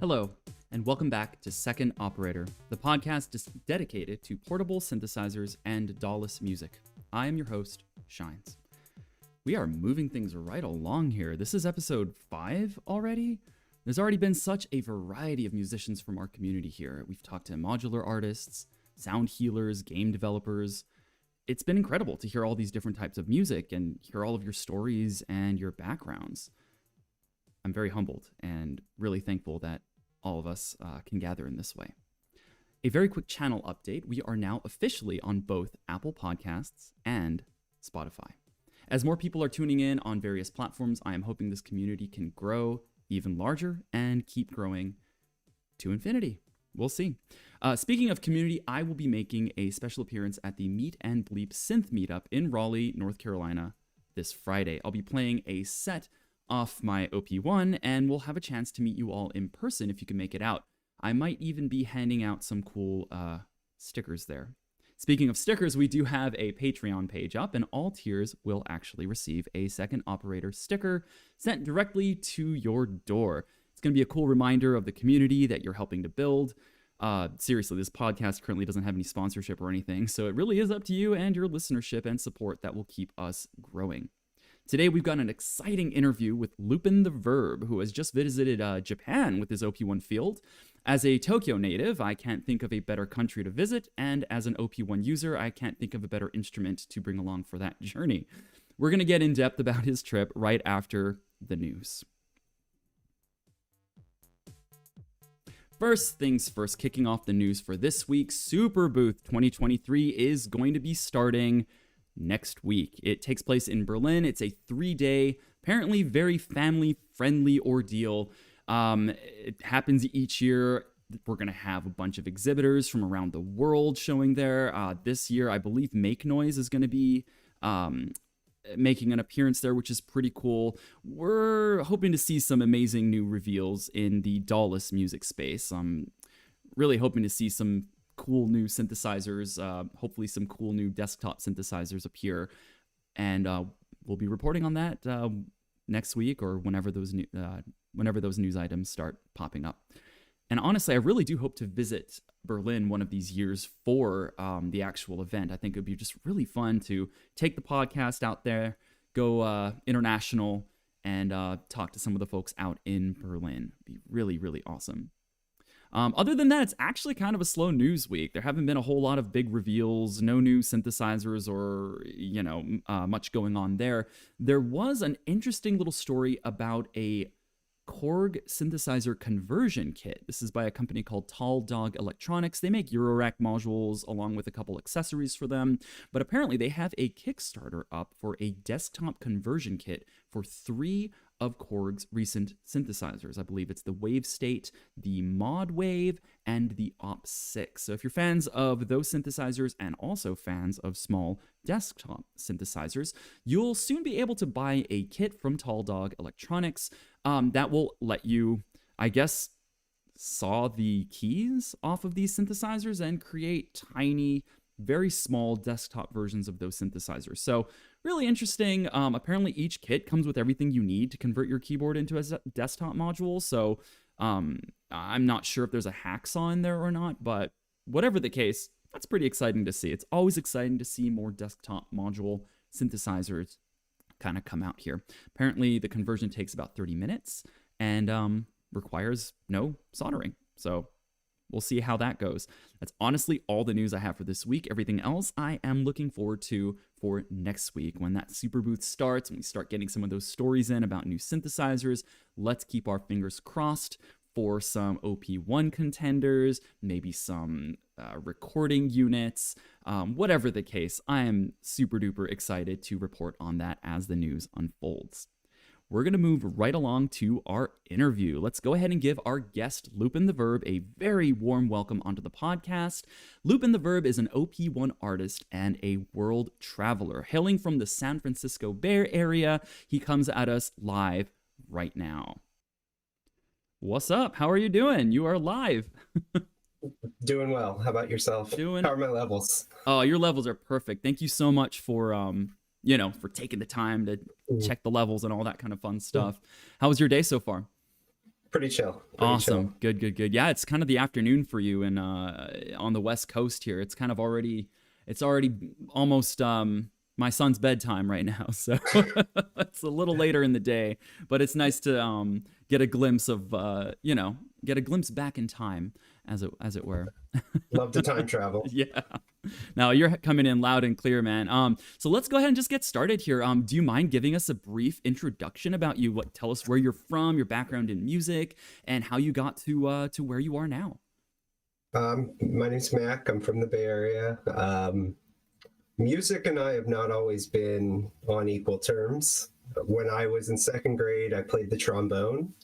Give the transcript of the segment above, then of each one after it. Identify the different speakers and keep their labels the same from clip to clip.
Speaker 1: Hello, and welcome back to Second Operator, the podcast dedicated to portable synthesizers and DAWless music. I am your host, Shines. We are moving things right along here. This is episode 5 already. There's already been such a variety of musicians from our community here. We've talked to modular artists, sound healers, game developers. It's been incredible to hear all these different types of music and hear all of your stories and your backgrounds. I'm very humbled and really thankful that all of us can gather in this way. A very quick channel update. We are now officially on both Apple Podcasts and Spotify. As more people are tuning in on various platforms, I am hoping this community can grow even larger and keep growing to infinity. We'll see. Speaking of community, I will be making a special appearance at the Meet and Bleep Synth Meetup in Raleigh, North Carolina this Friday. I'll be playing a set off my OP1, and we'll have a chance to meet you all in person if you can make it out. I might even be handing out some cool stickers there. Speaking of stickers, we do have a Patreon page up, and all tiers will actually receive a Second Operator sticker sent directly to your door. It's going to be a cool reminder of the community that you're helping to build. Seriously, this podcast currently doesn't have any sponsorship or anything, so it really is up to you and your listenership and support that will keep us growing. Today, we've got an exciting interview with Loopintheverb, who has just visited Japan with his OP1 field. As a Tokyo native, I can't think of a better country to visit, and as an OP1 user, I can't think of a better instrument to bring along for that journey. We're going to get in depth about his trip right after the news. First things first, kicking off the news for this week, Super Booth 2023 is going to be starting next week. It takes place in Berlin. It's a 3-day, apparently very family-friendly ordeal. It happens each year. We're going to have a bunch of exhibitors from around the world showing there. This year, I believe Make Noise is going to be making an appearance there, which is pretty cool. We're hoping to see some amazing new reveals in the DAWless music space. I'm really hoping to see some cool new synthesizers, hopefully some cool new desktop synthesizers appear, and we'll be reporting on that next week or whenever those news items start popping up. And honestly, I really do hope to visit Berlin one of these years for the actual event. I think it would be just really fun to take the podcast out there, go international, and talk to some of the folks out in Berlin. It'd be really, really awesome. Other than that, it's actually kind of a slow news week. There haven't been a whole lot of big reveals, no new synthesizers or, much going on there. There was an interesting little story about a Korg synthesizer conversion kit. This is by a company called Tall Dog Electronics. They make Eurorack modules along with a couple accessories for them, but apparently they have a Kickstarter up for a desktop conversion kit for 3 of Korg's recent synthesizers. I believe it's the Wave State, the Mod Wave, and the Op6. So if you're fans of those synthesizers and also fans of small desktop synthesizers, you'll soon be able to buy a kit from Tall Dog Electronics that will let you, I guess, saw the keys off of these synthesizers and create tiny, very small desktop versions of those synthesizers. So really interesting. Apparently each kit comes with everything you need to convert your keyboard into a desktop module. So I'm not sure if there's a hacksaw in there or not, but whatever the case, that's pretty exciting to see. It's always exciting to see more desktop module synthesizers kind of come out here. Apparently the conversion takes about 30 minutes and requires no soldering. So we'll see how that goes. That's honestly all the news I have for this week. Everything else I am looking forward to for next week when that Super Booth starts and we start getting some of those stories in about new synthesizers. Let's keep our fingers crossed for some OP1 contenders, maybe some recording units, whatever the case. I am super duper excited to report on that as the news unfolds. We're going to move right along to our interview. Let's go ahead and give our guest, Loopintheverb, a very warm welcome onto the podcast. Loopintheverb is an OP1 artist and a world traveler. Hailing from the San Francisco Bay Area, he comes at us live right now. What's up? How are you doing? You are live.
Speaker 2: Doing well. How about yourself? How are my levels?
Speaker 1: Oh, your levels are perfect. Thank you so much for for taking the time to check the levels and all that kind of fun stuff. How was your day so far?
Speaker 2: Pretty chill.
Speaker 1: Awesome. Good, good, good. Yeah, it's kind of the afternoon for you and on the West Coast here. It's kind of already almost my son's bedtime right now. So it's a little later in the day, but it's nice to get a glimpse of get a glimpse back in time as it were.
Speaker 2: Love to time travel.
Speaker 1: Yeah. Now you're coming in loud and clear, man. So let's go ahead and just get started here. Do you mind giving us a brief introduction about you? Tell us where you're from, your background in music, and how you got to where you are now.
Speaker 2: My name's Mac. I'm from the Bay Area. Music and I have not always been on equal terms. When I was in second grade, I played the trombone,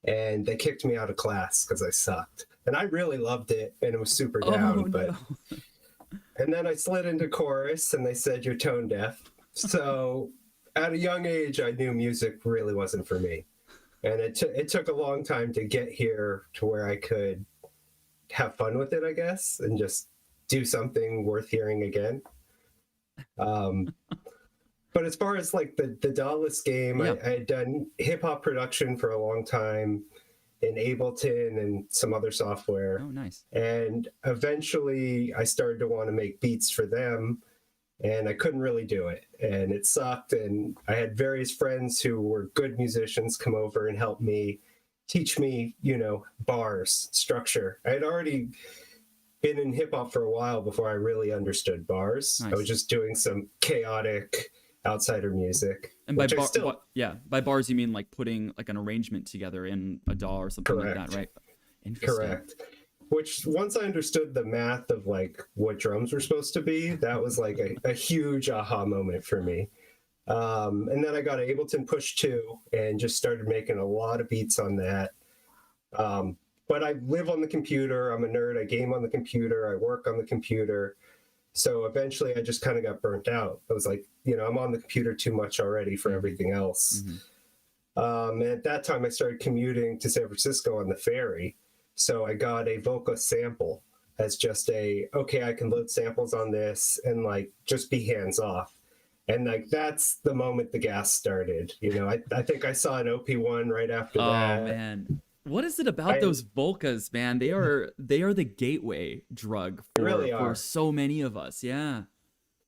Speaker 2: and they kicked me out of class because I sucked. And I really loved it, and it was super down. But and then I slid into chorus, and they said, you're tone deaf. So at a young age, I knew music really wasn't for me. And it took a long time to get here to where I could have fun with it, I guess, and just do something worth hearing again. But as far as like the DAWless game, yeah. I had done hip-hop production for a long time in Ableton and some other software.
Speaker 1: Oh, nice.
Speaker 2: And eventually I started to want to make beats for them, and I couldn't really do it. And it sucked. And I had various friends who were good musicians come over and help me, teach me, bars, structure. I had already been in hip hop for a while before I really understood bars. Nice. I was just doing some chaotic outsider music.
Speaker 1: And by by bars you mean like putting like an arrangement together in a DAW or something
Speaker 2: Correct.
Speaker 1: Like that, right? Interesting.
Speaker 2: Correct. Which once I understood the math of like what drums were supposed to be, that was like a huge aha moment for me. And then I got Ableton Push 2 and just started making a lot of beats on that. But I live on the computer. I'm a nerd. I game on the computer. I work on the computer. So eventually I just kind of got burnt out. I was like, I'm on the computer too much already for everything else. Mm-hmm. And at that time I started commuting to San Francisco on the ferry. So I got a Voca sample as just I can load samples on this and like just be hands off. And like, that's the moment the gas started. I think I saw an OP1 right after that.
Speaker 1: Oh man. What is it about those Volcas, man? They are the gateway drug for so many of us. Yeah.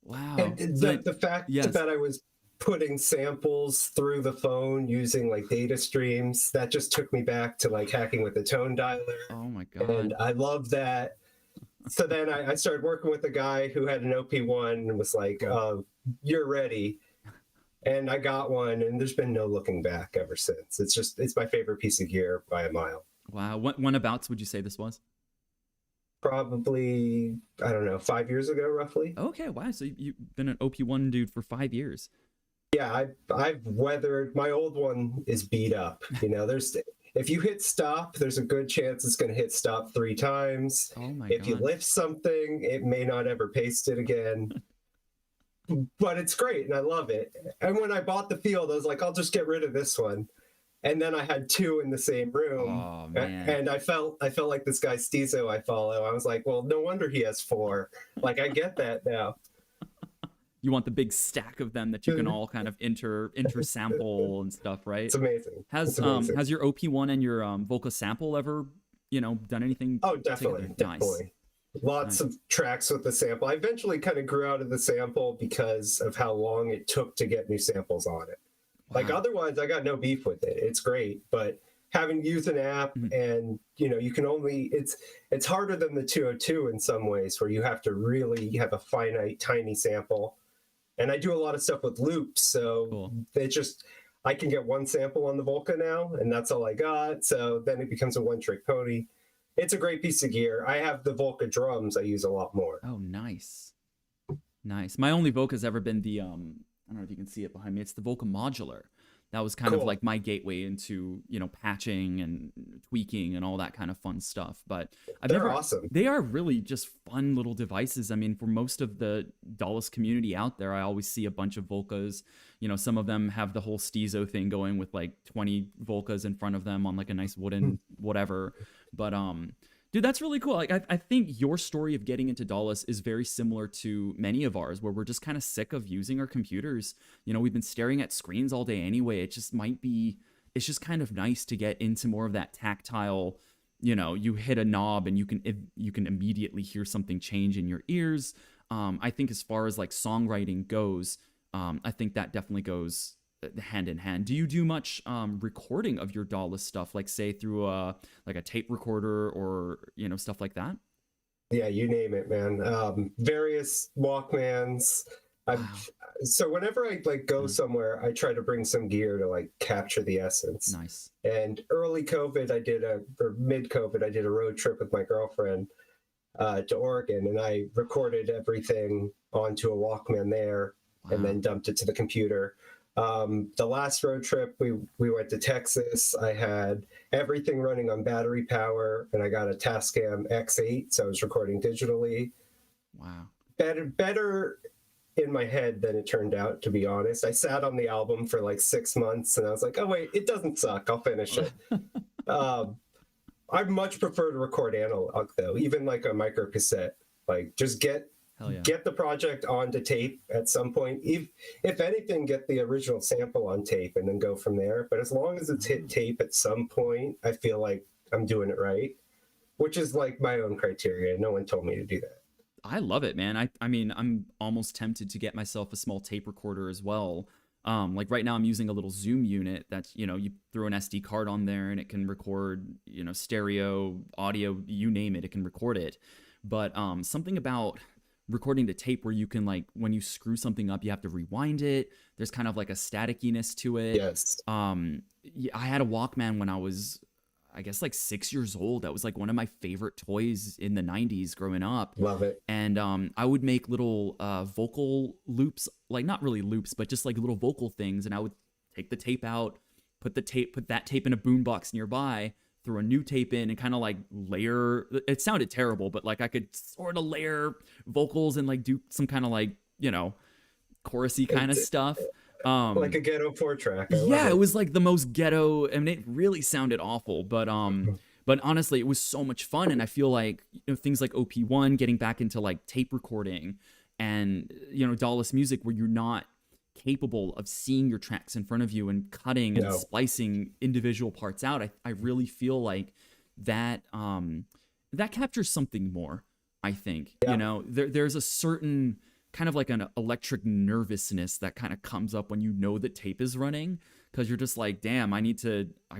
Speaker 1: Wow.
Speaker 2: And the fact that I was putting samples through the phone using like data streams, that just took me back to like hacking with the tone dialer.
Speaker 1: Oh my God.
Speaker 2: And I love that. So then I started working with a guy who had an OP1 and was like, you're ready. And I got one, and there's been no looking back ever since. It's my favorite piece of gear by a mile.
Speaker 1: Wow. Whenabouts would you say this was?
Speaker 2: Probably, I don't know, 5 years ago, roughly.
Speaker 1: Okay, wow. So you've been an OP1 dude for 5 years.
Speaker 2: Yeah, I've weathered, my old one is beat up. If you hit stop, there's a good chance it's going to hit stop 3 times.
Speaker 1: Oh my
Speaker 2: God.
Speaker 1: If
Speaker 2: you lift something, it may not ever paste it again. But it's great, and I love it. And when I bought the Field, I was like, I'll just get rid of this one. And then I had 2 in the same room.
Speaker 1: Oh, man.
Speaker 2: And I felt like this guy Stizo I follow. I was like, well, no wonder he has 4. Like, I get that now.
Speaker 1: You want the big stack of them that you can all kind of inter sample and stuff, right?
Speaker 2: It's amazing.
Speaker 1: Has your OP1 and your Voca sample ever, done anything?
Speaker 2: Oh, definitely.
Speaker 1: Nice.
Speaker 2: Definitely. Lots of tracks with the sample. I eventually kind of grew out of the sample because of how long it took to get new samples on it. Wow. Like otherwise, I got no beef with it. It's great, but having used an app and you can only it's harder than the 202 in some ways, where you have to really have a finite, tiny sample. And I do a lot of stuff with loops, so cool. I can get one sample on the Volca now, and that's all I got. So then it becomes a one-trick pony. It's a great piece of gear. I have the Volca drums I use a lot more.
Speaker 1: Oh, nice. Nice. My only Volca's ever been the, I don't know if you can see it behind me. It's the Volca Modular. That was kind of like my gateway into, patching and tweaking and all that kind of fun stuff. But
Speaker 2: they're awesome.
Speaker 1: They are really just fun little devices. I mean, for most of the DAWless community out there, I always see a bunch of Volcas. Some of them have the whole Stizo thing going with like 20 Volcas in front of them on like a nice wooden whatever. But dude, that's really cool. Like, I think your story of getting into DAWless is very similar to many of ours, where we're just kind of sick of using our computers. We've been staring at screens all day anyway. It just might be it's just kind of nice to get into more of that tactile, you hit a knob and you can immediately hear something change in your ears. I think as far as like songwriting goes, I think that definitely goes hand in hand. Do you do much recording of your DAWless stuff, like say through a tape recorder or stuff like that?
Speaker 2: Yeah, you name it, man. Various Walkmans.
Speaker 1: Wow.
Speaker 2: So whenever I like go somewhere, I try to bring some gear to like capture the essence.
Speaker 1: Nice.
Speaker 2: And early COVID, or mid COVID, I did a road trip with my girlfriend to Oregon, and I recorded everything onto a Walkman there, and then dumped it to the computer. The last road trip, we went to Texas. I had everything running on battery power, and I got a Tascam X8, so I was recording digitally.
Speaker 1: Wow.
Speaker 2: Better in my head than it turned out, to be honest. I sat on the album for like 6 months, and I was like, oh wait, it doesn't suck. I'll finish it. I'd much prefer to record analog though, even like a micro cassette. Like just get the project onto tape at some point. If anything, get the original sample on tape and then go from there. But as long as it's hit tape at some point, I feel like I'm doing it right, which is like my own criteria. No one told me to do that.
Speaker 1: I love it, man. I mean, I'm almost tempted to get myself a small tape recorder as well. Like right now I'm using a little Zoom unit that's, you throw an SD card on there and it can record, stereo, audio, you name it, it can record it. But something about recording the tape where you can, like, when you screw something up, you have to rewind it. There's kind of like a staticiness to it.
Speaker 2: Yes.
Speaker 1: I had a Walkman when I was, I guess, like 6 years old. That was like one of my favorite toys in the 90s growing up.
Speaker 2: Love it.
Speaker 1: And I would make little vocal loops, like not really loops, but just like little vocal things. And I would take the tape out, put that tape in a boombox nearby, throw a new tape in, and kind of like layer. It sounded terrible, but like I could sort of layer vocals and like do some kind of like, chorusy kind of stuff.
Speaker 2: Like a ghetto 4-track.
Speaker 1: Yeah, it was like the most ghetto. I mean, it really sounded awful, but honestly, it was so much fun. And I feel like things like OP1, getting back into like tape recording, and DAWless music, where you're not capable of seeing your tracks in front of you and cutting and splicing individual parts out. I really feel like that that captures something more. I think there's a certain kind of like an electric nervousness that kind of comes up when that tape is running, because you're just like, damn, I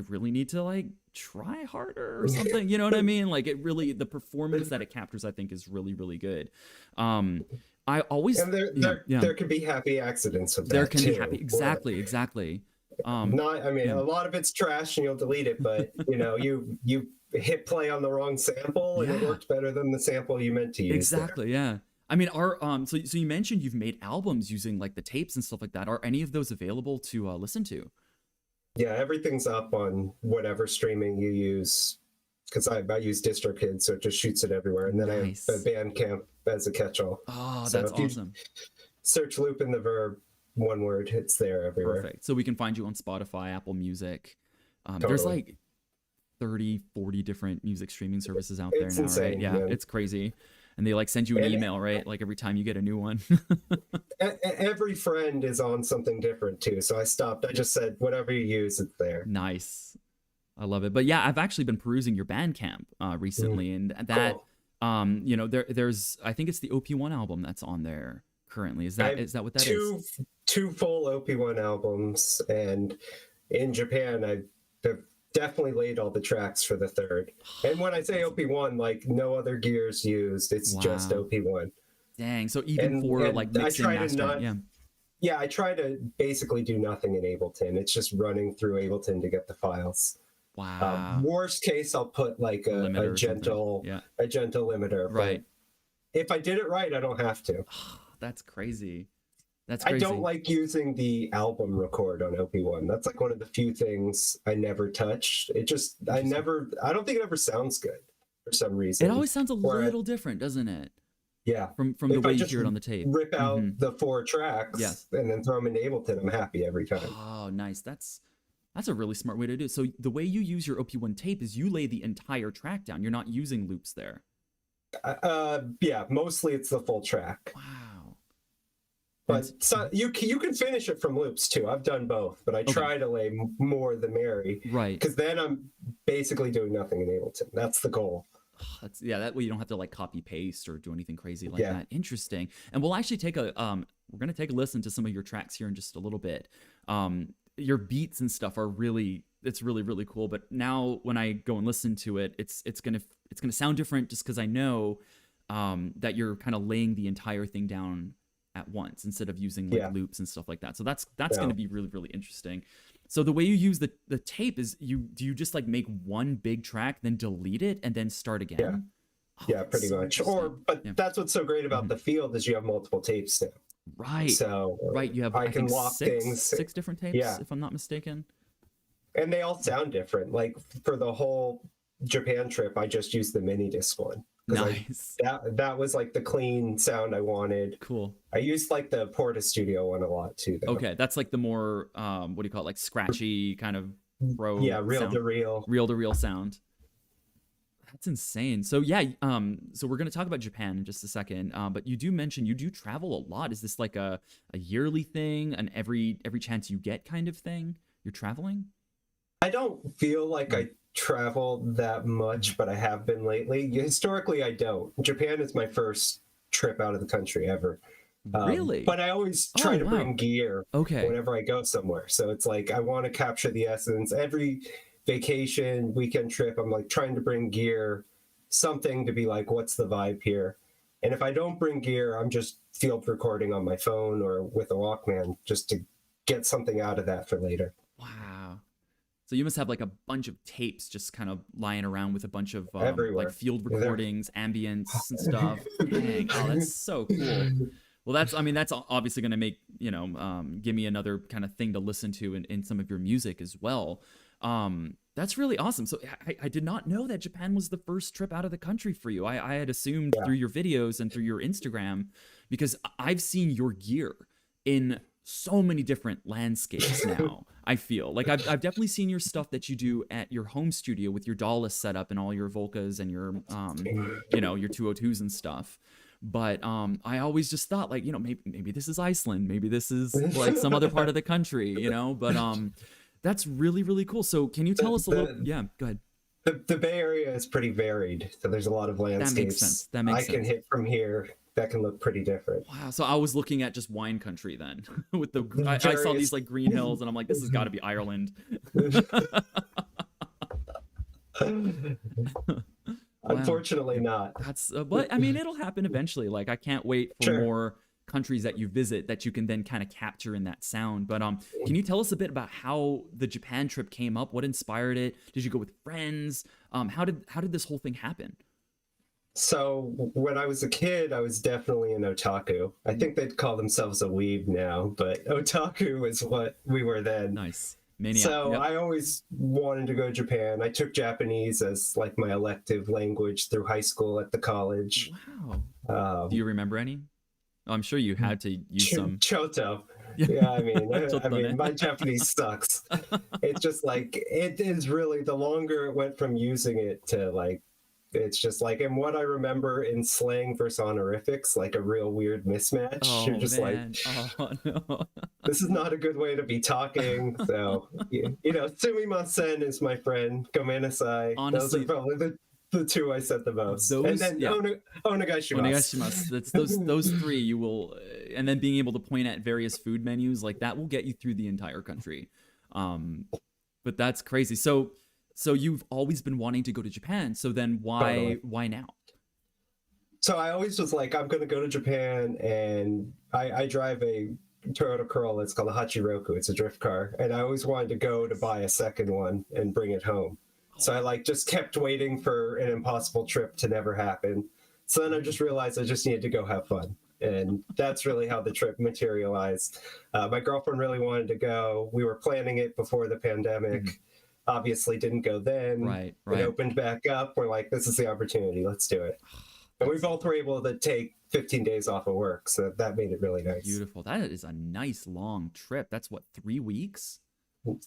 Speaker 1: really need to like try harder or something. You know what I mean? Like the performance that it captures, I think, is really, really good. I always,
Speaker 2: and there can be happy accidents with that.
Speaker 1: There can be happy, exactly.
Speaker 2: A lot of it's trash and you'll delete it, but you hit play on the wrong sample and it worked better than the sample you meant to use.
Speaker 1: Exactly.
Speaker 2: There.
Speaker 1: Yeah. I mean, so you mentioned you've made albums using like the tapes and stuff like that. Are any of those available to listen to?
Speaker 2: Yeah, everything's up on whatever streaming you use, because I use DistroKid, so it just shoots it everywhere. And then
Speaker 1: Nice.
Speaker 2: I have Bandcamp as a catch-all.
Speaker 1: Oh,
Speaker 2: so
Speaker 1: that's awesome.
Speaker 2: Search Loopintheverb, one word, it's there everywhere.
Speaker 1: Perfect. So we can find you on Spotify, Apple Music.
Speaker 2: Totally.
Speaker 1: There's like 30, 40 different music streaming services out there now,
Speaker 2: insane,
Speaker 1: right? Yeah,
Speaker 2: man.
Speaker 1: It's crazy. And they like send you an email, right? Like every time you get a new one.
Speaker 2: Every friend is on something different too. So I stopped. I just said, whatever you use, it's there.
Speaker 1: Nice. I love it. But yeah, I've actually been perusing your Bandcamp recently, and that,
Speaker 2: cool.
Speaker 1: There's, I think it's the OP1 album that's on there currently. Is that what that is?
Speaker 2: Two full OP1 albums, and in Japan, I've definitely laid all the tracks for the third. And when I say OP1, like no other gears used, it's just OP1.
Speaker 1: Dang. So even for like mixing, mastering,
Speaker 2: I try to basically do nothing in Ableton. It's just running through Ableton to get the files.
Speaker 1: Wow.
Speaker 2: Worst case, I'll put like a gentle limiter.
Speaker 1: Right.
Speaker 2: But if I did it right, I don't have to.
Speaker 1: That's crazy. That's crazy.
Speaker 2: I don't like using the album record on OP1. That's like one of the few things I never touched. I don't think it ever sounds good for some reason.
Speaker 1: It always sounds a little different, doesn't it?
Speaker 2: Yeah.
Speaker 1: From the way you hear it on the tape.
Speaker 2: Rip out the 4 tracks and then throw them into Ableton, I'm happy every time.
Speaker 1: Oh, nice. That's a really smart way to do it. So the way you use your OP1 tape is you lay the entire track down. You're not using loops there.
Speaker 2: Yeah, mostly it's the full track.
Speaker 1: Wow.
Speaker 2: But you can finish it from loops too. I've done both, but I try to lay more the merry.
Speaker 1: Right.
Speaker 2: Because then I'm basically doing nothing in Ableton. That's the goal.
Speaker 1: That way you don't have to like copy paste or do anything crazy like that. Interesting. And we'll actually take a we're gonna take a listen to some of your tracks here in just a little bit. Your beats and stuff are really really cool. But now when I go and listen to it, it's gonna sound different just because I know that you're kind of laying the entire thing down at once instead of using like loops and stuff like that. So that's going to be really interesting. So the way you use the tape is do you just like make one big track, then delete it and then start again?
Speaker 2: Yeah, pretty much. But that's what's so great about the Field is you have multiple tapes now.
Speaker 1: Right.
Speaker 2: So
Speaker 1: you have
Speaker 2: I can lock
Speaker 1: six different tapes if I'm not mistaken.
Speaker 2: And they all sound different. Like for the whole Japan trip, I just used the mini disc one.
Speaker 1: Nice.
Speaker 2: That was like the clean sound I wanted.
Speaker 1: Cool.
Speaker 2: I used like the Porta Studio one a lot too, though.
Speaker 1: Okay, that's like the more what do you call it, like scratchy kind of reel
Speaker 2: to
Speaker 1: reel sound. That's insane. So so we're gonna talk about Japan in just a second. But you do mention you do travel a lot. Is this like a yearly thing, an every chance you get kind of thing? You're traveling?
Speaker 2: I don't feel like I travel that much, but I have been lately. Historically, I don't. Japan is my first trip out of the country ever.
Speaker 1: Really?
Speaker 2: But I always try to bring gear whenever I go somewhere. So it's like I want to capture the essence. Every vacation, weekend trip, I'm like trying to bring gear, something to be like, what's the vibe here? And if I don't bring gear, I'm just field recording on my phone or with a Walkman just to get something out of that for later.
Speaker 1: Wow. So you must have like a bunch of tapes just kind of lying around with a bunch of like field recordings, ambience and stuff. Dang. Oh, that's so cool. Well, that's obviously going to make, give me another kind of thing to listen to in some of your music as well. That's really awesome. So I did not know that Japan was the first trip out of the country for you. I had assumed through your videos and through your Instagram, because I've seen your gear in so many different landscapes now. I feel like I've definitely seen your stuff that you do at your home studio with your DAWless setup and all your Volcas and your your 202s and stuff. But I always just thought like, maybe this is Iceland, maybe this is like some other part of the country, but that's really, really cool. So can you tell us a little? Yeah, go ahead.
Speaker 2: The Bay Area is pretty varied, so there's a lot of landscapes.
Speaker 1: That makes sense. I
Speaker 2: can hit from here. That can look pretty different.
Speaker 1: Wow. So I was looking at just wine country then. With I saw these like green hills, and I'm like, this has got to be Ireland.
Speaker 2: Unfortunately, not.
Speaker 1: That's but I mean, it'll happen eventually. Like I can't wait for more countries that you visit that you can then kind of capture in that sound. But can you tell us a bit about how the Japan trip came up? What inspired it? Did you go with friends? How did this whole thing happen?
Speaker 2: So when I was a kid, I was definitely an otaku. I think they'd call themselves a weeb now, but otaku is what we were then.
Speaker 1: Nice. Maniac.
Speaker 2: So I always wanted to go to Japan. I took Japanese as like my elective language through high school at the college.
Speaker 1: Wow. Do you remember any? Oh, I'm sure you had to use some.
Speaker 2: Choto. Yeah, I mean, my Japanese sucks. It's just like, it is really, the longer it went from using it to like, it's just like, and what I remember in slang versus honorifics, like a real weird mismatch. You're just
Speaker 1: man.
Speaker 2: No. This is not a good way to be talking. So, sumimasen is my friend. Gomenasai.
Speaker 1: Honestly,
Speaker 2: those are probably the two I said the most. And then onegaishimasu.
Speaker 1: That's those three you will, and then being able to point at various food menus like that will get you through the entire country. But that's crazy. So you've always been wanting to go to Japan. So then why now?
Speaker 2: So I always was like, I'm going to go to Japan, and I drive a Toyota Corolla. It's called a Hachiroku. It's a drift car. And I always wanted to go to buy a second one and bring it home. So I just kept waiting for an impossible trip to never happen. So then I just realized I just needed to go have fun. And that's really how the trip materialized. My girlfriend really wanted to go. We were planning it before the pandemic. Obviously didn't go then.
Speaker 1: Right.
Speaker 2: It opened back up. We're like, this is the opportunity. Let's do it. And we both were able to take 15 days off of work. So that made it really nice.
Speaker 1: Beautiful. That is a nice long trip. That's what, 3 weeks?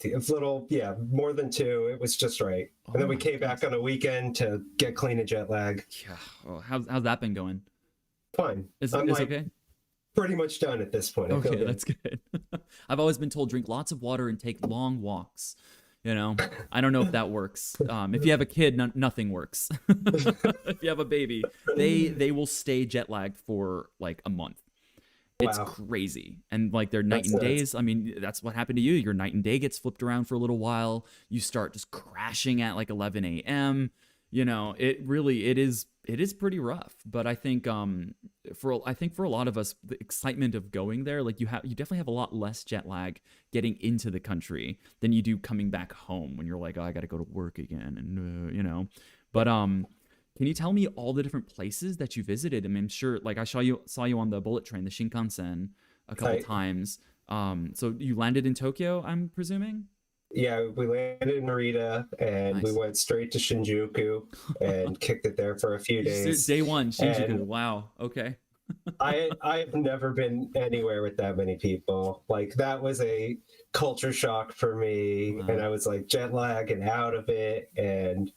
Speaker 2: It's little, more than 2. It was just right. And then we came back on a weekend to get clean of jet lag.
Speaker 1: Yeah. Oh, how's that been going?
Speaker 2: Fine.
Speaker 1: It's okay?
Speaker 2: pretty much done at this point. I feel
Speaker 1: Okay,
Speaker 2: good.
Speaker 1: that's good. I've always been told drink lots of water and take long walks. You know, I don't know if that works. If you have a kid, nothing works. If you have a baby, they will stay jet lagged for like a month. It's
Speaker 2: Wow,
Speaker 1: crazy. And like their night
Speaker 2: that's
Speaker 1: and
Speaker 2: nuts.
Speaker 1: days, I mean, that's what happened to you. Your night and day gets flipped around for a little while. You start just crashing at like 11 a.m. You know, it is pretty rough. But I think for a lot of us, the excitement of going there, like you definitely have a lot less jet lag getting into the country than you do coming back home when you're like, oh, I got to go to work again, and But can you tell me all the different places that you visited? I mean, I'm sure, like I saw you on the bullet train, the Shinkansen, a couple
Speaker 2: Tight.
Speaker 1: times. So you landed in Tokyo, I'm presuming?
Speaker 2: Yeah, we landed in Narita and we
Speaker 1: Nice.
Speaker 2: went straight to Shinjuku and kicked it there for a few days.
Speaker 1: Day one, Shinjuku.
Speaker 2: And
Speaker 1: Wow. Okay.
Speaker 2: I've never been anywhere with that many people. Like that was a culture shock for me, and
Speaker 1: Wow.
Speaker 2: I was like jet lag and out of it, and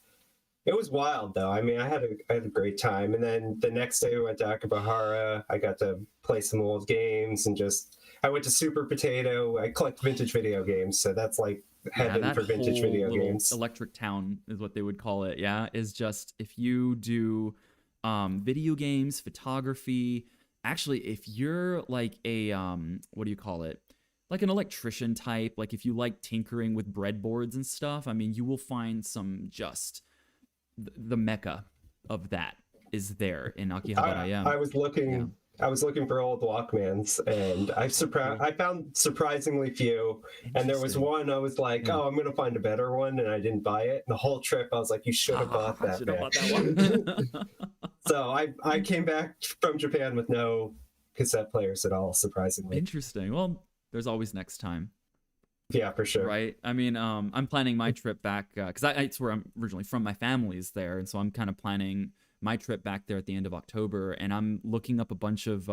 Speaker 2: it was wild though. I mean, I had a great time, and then the next day we went to Akabahara. I got to play some old games and just I went to Super Potato. I collect vintage video games, so that's like
Speaker 1: Yeah,
Speaker 2: heaven
Speaker 1: that
Speaker 2: for vintage
Speaker 1: whole
Speaker 2: video
Speaker 1: little
Speaker 2: games.
Speaker 1: electric town is what they would call it. Yeah, is just if you do video games, photography, actually if you're like a what do you call it? Like an electrician type, like if you like tinkering with breadboards and stuff, I mean, you will find some just the mecca of that is there in Akihabara. Yeah.
Speaker 2: I was
Speaker 1: Yeah.
Speaker 2: looking for old Walkmans, and
Speaker 1: Cool.
Speaker 2: I found surprisingly few. And there was
Speaker 1: Interesting.
Speaker 2: one I was like,
Speaker 1: Yeah.
Speaker 2: oh, I'm gonna find a better one, and I didn't buy it. The whole trip I was like, you should have bought
Speaker 1: I
Speaker 2: that,
Speaker 1: should have
Speaker 2: man.
Speaker 1: bought that one.
Speaker 2: So I came back from Japan with no cassette players at all, surprisingly.
Speaker 1: Interesting. Well, there's always next time.
Speaker 2: Yeah, for sure.
Speaker 1: Right. I mean, I'm planning my trip back because it's where I'm originally from. My family's there, and so I'm kind of planning my trip back there at the end of October. And I'm looking up a bunch of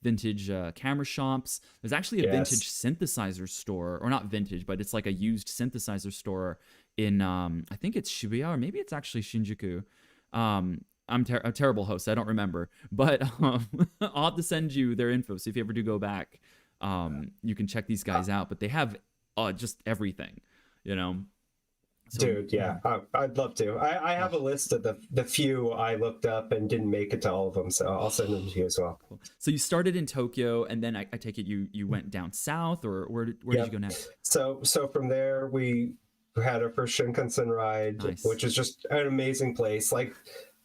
Speaker 1: vintage camera shops. There's actually a vintage
Speaker 2: Yes.
Speaker 1: synthesizer store, or not vintage, but it's like a used synthesizer store in I think it's Shibuya, or maybe it's actually Shinjuku. I'm a terrible host. I don't remember, but I'll have to send you their info. So if you ever do go back, you can check these guys out. But they have just everything, you know. So
Speaker 2: Dude, yeah, I'd love to. I
Speaker 1: oh,
Speaker 2: have a list of the few I looked up and didn't make it to all of them, so I'll send them to you as well.
Speaker 1: cool. So you started in Tokyo, and then I take it you went down south, or where did you
Speaker 2: Yep.
Speaker 1: go next?
Speaker 2: So from there we had our first Shinkansen ride,
Speaker 1: Nice.
Speaker 2: which is just an amazing place. Like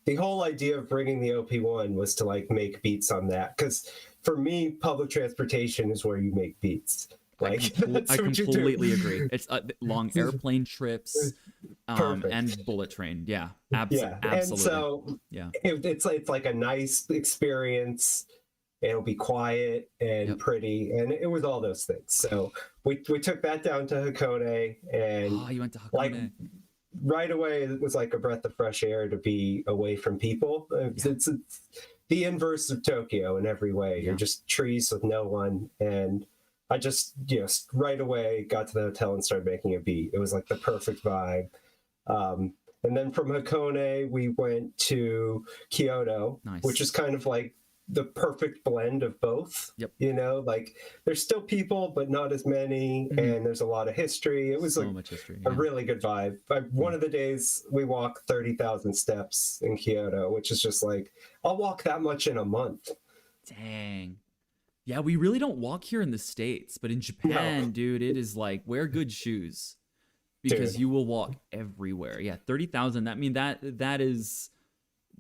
Speaker 2: the whole idea of bringing the OP1 was to like make beats on that, because for me, public transportation is where you make beats. Like
Speaker 1: I
Speaker 2: that's what you do.
Speaker 1: completely agree. It's long airplane trips,
Speaker 2: Perfect.
Speaker 1: and bullet train. Yeah,
Speaker 2: Yeah, and
Speaker 1: absolutely.
Speaker 2: so
Speaker 1: Yeah.
Speaker 2: it's like a nice experience. It'll be quiet and
Speaker 1: Yep.
Speaker 2: pretty, and it was all those things. So we took that down to Hakone, and
Speaker 1: Oh, you went to
Speaker 2: like
Speaker 1: Hakone.
Speaker 2: right away it was like a breath of fresh air to be away from people.
Speaker 1: Yeah.
Speaker 2: It's the inverse of Tokyo in every way. You're
Speaker 1: Yeah.
Speaker 2: just trees with no one, and I just right away got to the hotel and started making a beat. It was like the perfect vibe. And then from Hakone, we went to Kyoto, which
Speaker 1: Nice.
Speaker 2: is kind of like the perfect blend of both.
Speaker 1: Yep.
Speaker 2: You know, like there's still people, but not as many,
Speaker 1: Mhm.
Speaker 2: and there's a lot of history. It was
Speaker 1: So
Speaker 2: like
Speaker 1: much history.
Speaker 2: a
Speaker 1: Yeah.
Speaker 2: really good vibe. One of the days we walked 30,000 steps in Kyoto, which is just like, I'll walk that much in a month.
Speaker 1: Dang. Yeah, we really don't walk here in the States, but in
Speaker 2: No,
Speaker 1: Japan, dude, it is like wear good shoes because
Speaker 2: dude.
Speaker 1: you will walk everywhere. Yeah, 30,000. I mean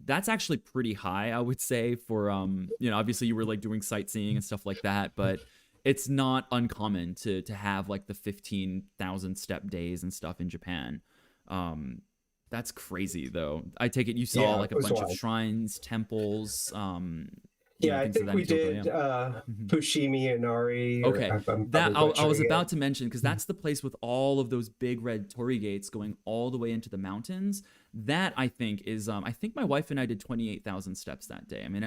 Speaker 1: that's actually pretty high, I would say for obviously you were like doing sightseeing and stuff like that, but it's not uncommon to have like the 15,000 step days and stuff in Japan. That's crazy though. I take it you saw
Speaker 2: Yeah,
Speaker 1: like
Speaker 2: it
Speaker 1: a
Speaker 2: was
Speaker 1: bunch of
Speaker 2: wild.
Speaker 1: shrines, temples,
Speaker 2: Yeah, I
Speaker 1: things of
Speaker 2: think
Speaker 1: that
Speaker 2: we
Speaker 1: nature, but
Speaker 2: did
Speaker 1: yeah. Mhm.
Speaker 2: Fushimi Inari, or
Speaker 1: Okay,
Speaker 2: I'm
Speaker 1: that
Speaker 2: probably
Speaker 1: I was
Speaker 2: butchering it.
Speaker 1: about to mention because that's the place with all of those big red torii gates going all the way into the mountains. That I think is I think my wife and I did 28,000 steps that day. I mean,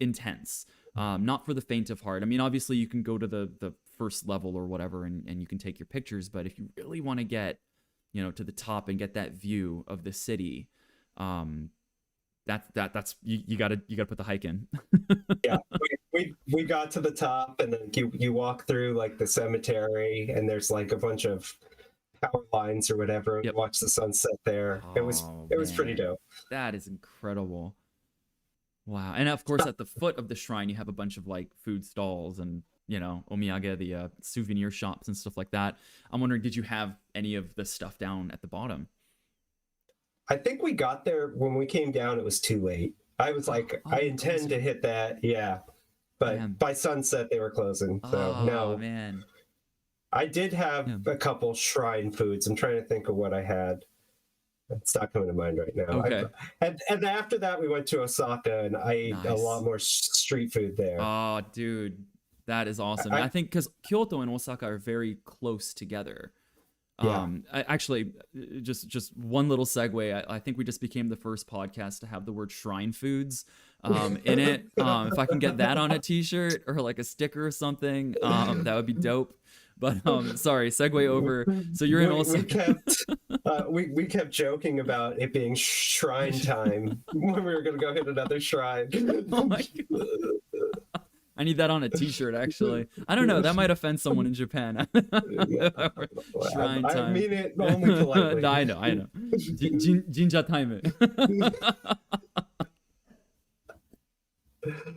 Speaker 1: intense. Not for the faint of heart. I mean, obviously you can go to the first level or whatever and you can take your pictures, but if you really want to get to the top and get that view of the city, that's you gotta put the hike in.
Speaker 2: Yeah, we got to the top, and then you walk through like the cemetery, and there's like a bunch of power lines or whatever.
Speaker 1: Yep.
Speaker 2: Watch the sunset there.
Speaker 1: Oh,
Speaker 2: It was pretty
Speaker 1: man.
Speaker 2: dope.
Speaker 1: That is incredible. Wow. And of course, at the foot of the shrine, you have a bunch of like food stalls and, omiyage, the souvenir shops and stuff like that. I'm wondering, did you have any of the stuff down at the bottom?
Speaker 2: I think we got there when we came down. It was too late. I was like, I intend to hit that, yeah, but
Speaker 1: Man.
Speaker 2: by sunset they were closing. So no,
Speaker 1: man.
Speaker 2: I did have a couple shrine foods. I'm trying to think of what I had. It's not coming to mind right now.
Speaker 1: Okay.
Speaker 2: And after that, we went to Osaka, and I ate a
Speaker 1: Nice.
Speaker 2: lot more street food there.
Speaker 1: Oh, dude, that is awesome. I think because Kyoto and Osaka are very close together.
Speaker 2: Yeah.
Speaker 1: Actually, just one little segue. I think we just became the first podcast to have the word shrine foods in it. If I can get that on a T-shirt or like a sticker or something, that would be dope. But sorry, segue over. So you're in Osaka.
Speaker 2: We kept joking about it being shrine time when we were going to go hit another shrine.
Speaker 1: Oh my God. I need that on a T-shirt, actually. I don't know. That might offend someone in Japan. Shrine time.
Speaker 2: I mean it only politely.
Speaker 1: I know. Jinja time.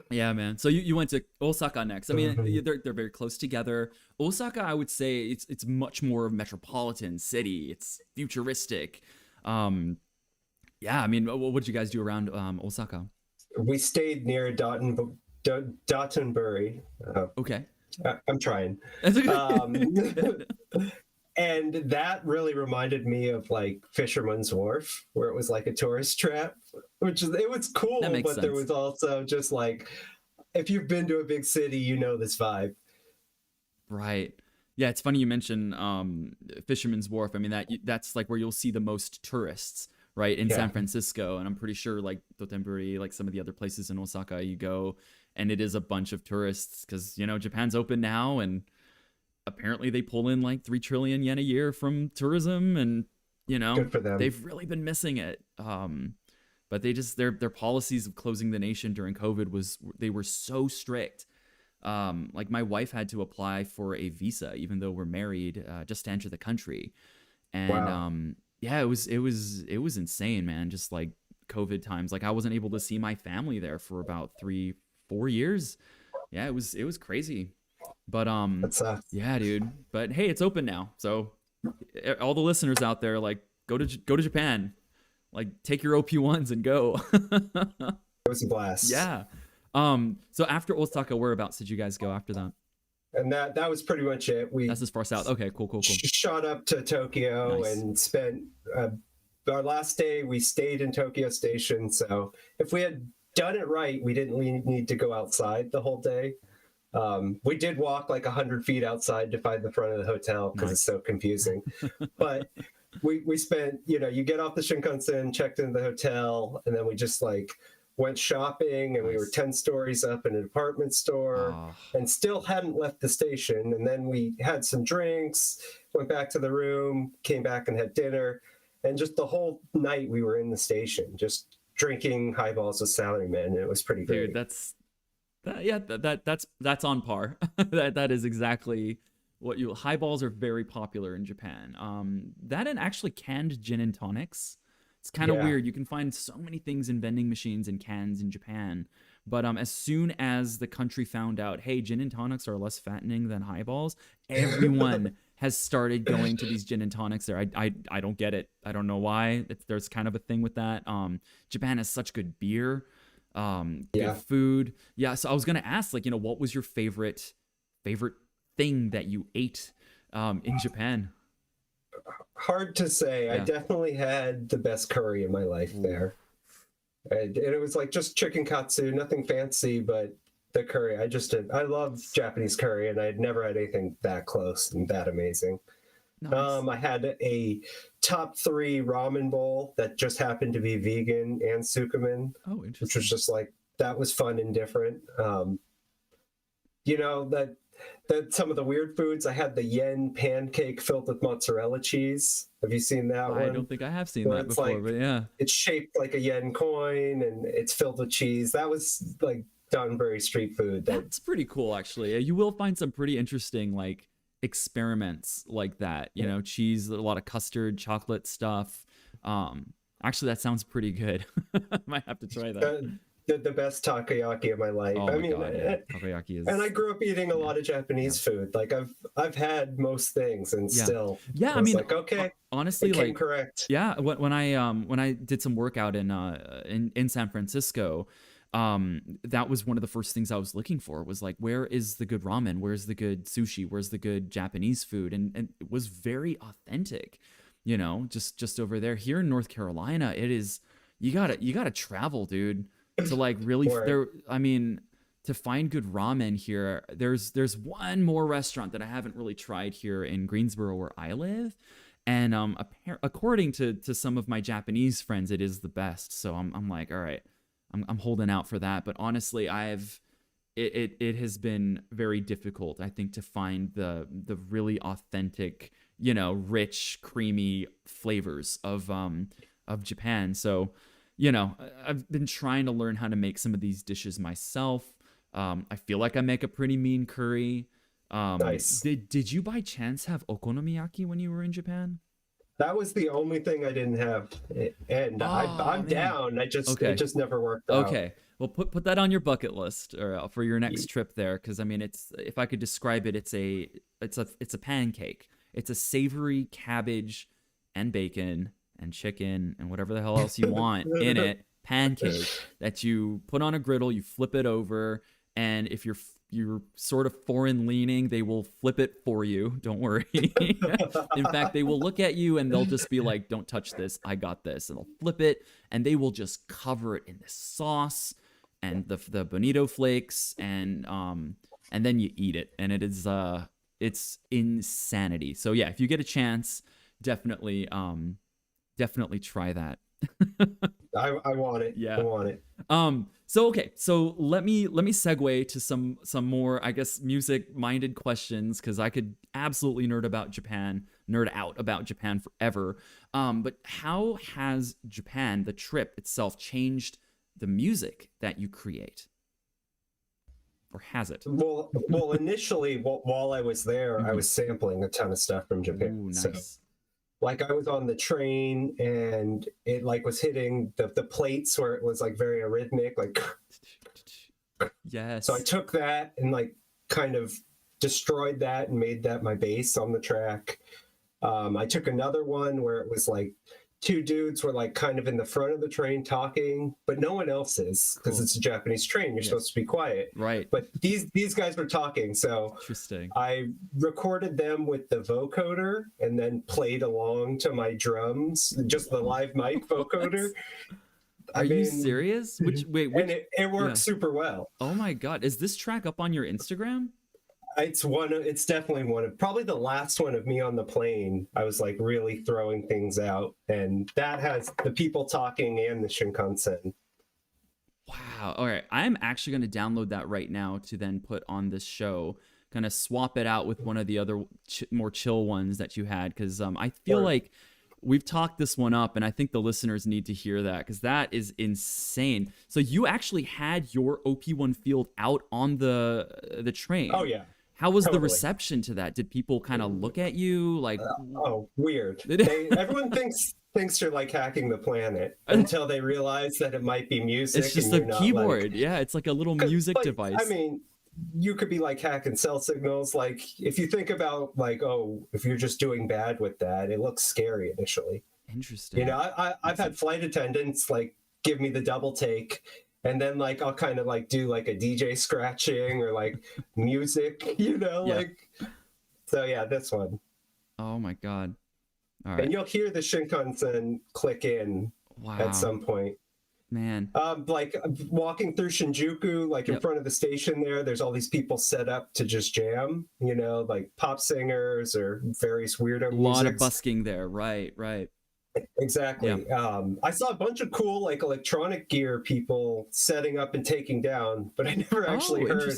Speaker 1: Yeah, man. So you went to Osaka next. I mean, they're very close together. Osaka, I would say it's much more metropolitan city. It's futuristic. Yeah. I mean, what did you guys do around Osaka?
Speaker 2: We stayed near Dotonbori.
Speaker 1: Okay.
Speaker 2: I'm trying. And that really reminded me of like Fisherman's Wharf, where it was like a tourist trap, it was cool, but
Speaker 1: sense.
Speaker 2: there was also just like, if you've been to a big city, you know this vibe.
Speaker 1: Right. Yeah, it's funny you mention Fisherman's Wharf. I mean, that's like where you'll see the most tourists, right, in San Francisco. And I'm pretty sure like Dotonbori, like some of the other places in Osaka, you go and it is a bunch of tourists because, Japan's open now and apparently they pull in like 3 trillion yen a year from tourism and,
Speaker 2: Good for them.
Speaker 1: They've really been missing it. But they just, their policies of closing the nation during COVID they were so strict. Like my wife had to apply for a visa, even though we're married, just to enter the country. And,
Speaker 2: wow.
Speaker 1: Yeah, it was insane, man. Just like COVID times, like I wasn't able to see my family there for about 3-4 years. Yeah, it was crazy. But
Speaker 2: That sucks.
Speaker 1: yeah, dude. But hey, it's open now. So all the listeners out there, like go to Japan. Like take your OP1s and go.
Speaker 2: It was a blast.
Speaker 1: Yeah. So after Osaka, whereabouts did you guys go after that?
Speaker 2: And that was pretty much it.
Speaker 1: That's as far south. Okay, cool.
Speaker 2: Shot up to Tokyo. Nice. And spent our last day. We stayed in Tokyo Station. So if we had done it right, we didn't need to go outside the whole day. We did walk like 100 feet outside to find the front of the hotel because It's so confusing. But we spent, you get off the Shinkansen, checked into the hotel, and then we just like went shopping, and we were 10 stories up in a department store and still hadn't left the station. And then we had some drinks, went back to the room, came back and had dinner. And just the whole night we were in the station, just drinking highballs with salarymen. And it was pretty great.
Speaker 1: Dude, that's on par. that is exactly what highballs are very popular in Japan. That and actually canned gin and tonics. It's kind of weird. You can find so many things in vending machines and cans in Japan. But as soon as the country found out, hey, gin and tonics are less fattening than highballs, everyone has started going to these gin and tonics there. I don't get it. I don't know why. There's kind of a thing with that. Japan has such good beer. Good food. Yeah, so I was gonna ask, like, what was your favorite thing that you ate in Japan?
Speaker 2: Hard to say. I definitely had the best curry in my life there. And it was like just chicken katsu, nothing fancy, but the curry. I love Japanese curry, and I had never had anything that close and that amazing. Nice. I had a top 3 ramen bowl that just happened to be vegan and sukumen.
Speaker 1: Oh, interesting.
Speaker 2: Which was just like, that was fun and different. That some of the weird foods. I had the yen pancake filled with mozzarella cheese. Have you seen that one?
Speaker 1: I don't think I have seen
Speaker 2: Where
Speaker 1: that
Speaker 2: it's
Speaker 1: before,
Speaker 2: like,
Speaker 1: but yeah.
Speaker 2: it's shaped like a yen coin and it's filled with cheese. That was like Donbury street food.
Speaker 1: That's pretty cool, actually. You will find some pretty interesting like experiments like that. You know, cheese, a lot of custard, chocolate stuff. Actually, that sounds pretty good. Might have to try that.
Speaker 2: The best takoyaki of my life.
Speaker 1: Oh
Speaker 2: I
Speaker 1: my
Speaker 2: mean,
Speaker 1: God, yeah. Takoyaki is.
Speaker 2: and I grew up eating a lot of Japanese food. Like I've had most things, and still,
Speaker 1: I mean,
Speaker 2: like, okay,
Speaker 1: honestly,
Speaker 2: it came
Speaker 1: like
Speaker 2: correct.
Speaker 1: Yeah, when I did some workout in San Francisco, that was one of the first things I was looking for, was like, where is the good ramen? Where's the good sushi? Where's the good Japanese food? And it was very authentic, you know, just over there. Here in North Carolina, it is, you gotta travel, dude, to like really there. I mean, to find good ramen here, there's one more restaurant that I haven't really tried here in Greensboro where I live. And according to some of my Japanese friends, it is the best. So I'm like, all right, I'm holding out for that. But honestly, it has been very difficult, I think, to find the really authentic, you know, rich, creamy flavors of Japan. So, you know, I've been trying to learn how to make some of these dishes myself. I feel like I make a pretty mean curry.
Speaker 2: Nice.
Speaker 1: Did you by chance have okonomiyaki when you were in Japan?
Speaker 2: That was the only thing I didn't have, and I'm down. It just never worked out.
Speaker 1: Okay, well, put that on your bucket list or for your next trip there, because I mean, it's, if I could describe it, it's a pancake. It's a savory cabbage and bacon and chicken and whatever the hell else you want in it pancake that you put on a griddle. You flip it over, and if you're sort of foreign leaning, they will flip it for you. Don't worry. In fact, they will look at you and they'll just be like, don't touch this. I got this. And they'll flip it and they will just cover it in this sauce and the bonito flakes. And then you eat it. And it is, it's insanity. So yeah, if you get a chance, definitely try that.
Speaker 2: I want it.
Speaker 1: Yeah.
Speaker 2: I want it.
Speaker 1: So okay, so let me segue to some more, I guess, music minded questions, because I could absolutely nerd out about Japan forever. But how has Japan, the trip itself, changed the music that you create? Or has it?
Speaker 2: Well, initially, while I was there, I was sampling a ton of stuff from Japan.
Speaker 1: Ooh, nice.
Speaker 2: So, like, I was on the train and it like was hitting the plates where it was like very arrhythmic, like,
Speaker 1: yes.
Speaker 2: So I took that and like kind of destroyed that and made that my bass on the track. I took another one where it was like two dudes were like kind of in the front of the train talking, but no one else is, because it's a Japanese train. You're supposed to be quiet.
Speaker 1: Right.
Speaker 2: But these guys were talking. So
Speaker 1: interesting.
Speaker 2: I recorded them with the vocoder and then played along to my drums, just the live mic vocoder.
Speaker 1: Are you serious? Which
Speaker 2: and it works super well.
Speaker 1: Oh my God. Is this track up on your Instagram?
Speaker 2: It's definitely one of, probably the last one of me on the plane. I was like really throwing things out, and that has the people talking and the Shinkansen.
Speaker 1: Wow. All right. I'm actually going to download that right now to then put on this show, kind of swap it out with one of the other more chill ones that you had. Cause I feel like we've talked this one up, and I think the listeners need to hear that, because that is insane. So you actually had your OP1 field out on the train.
Speaker 2: Oh yeah.
Speaker 1: How was the reception to that? Did people kind of look at you like?
Speaker 2: Weird. Everyone thinks you're like hacking the planet until they realize that it might be music.
Speaker 1: It's just a keyboard. Yeah, it's like a little music device.
Speaker 2: I mean, you could be like hacking cell signals. Like if you think about like, if you're just doing bad with that, it looks scary initially.
Speaker 1: Interesting.
Speaker 2: You know, I've had flight attendants like give me the double take. And then like I'll kind of like do like a DJ scratching or like music, you know, like, so yeah, this one.
Speaker 1: Oh my God. All right.
Speaker 2: And you'll hear the Shinkansen click in at some point.
Speaker 1: Man.
Speaker 2: Like walking through Shinjuku, like in front of the station there's all these people set up to just jam, you know, like pop singers or various weirdo music.
Speaker 1: A lot of busking there. Right.
Speaker 2: Exactly.
Speaker 1: Yeah.
Speaker 2: I saw a bunch of cool like electronic gear people setting up and taking down, but I never actually heard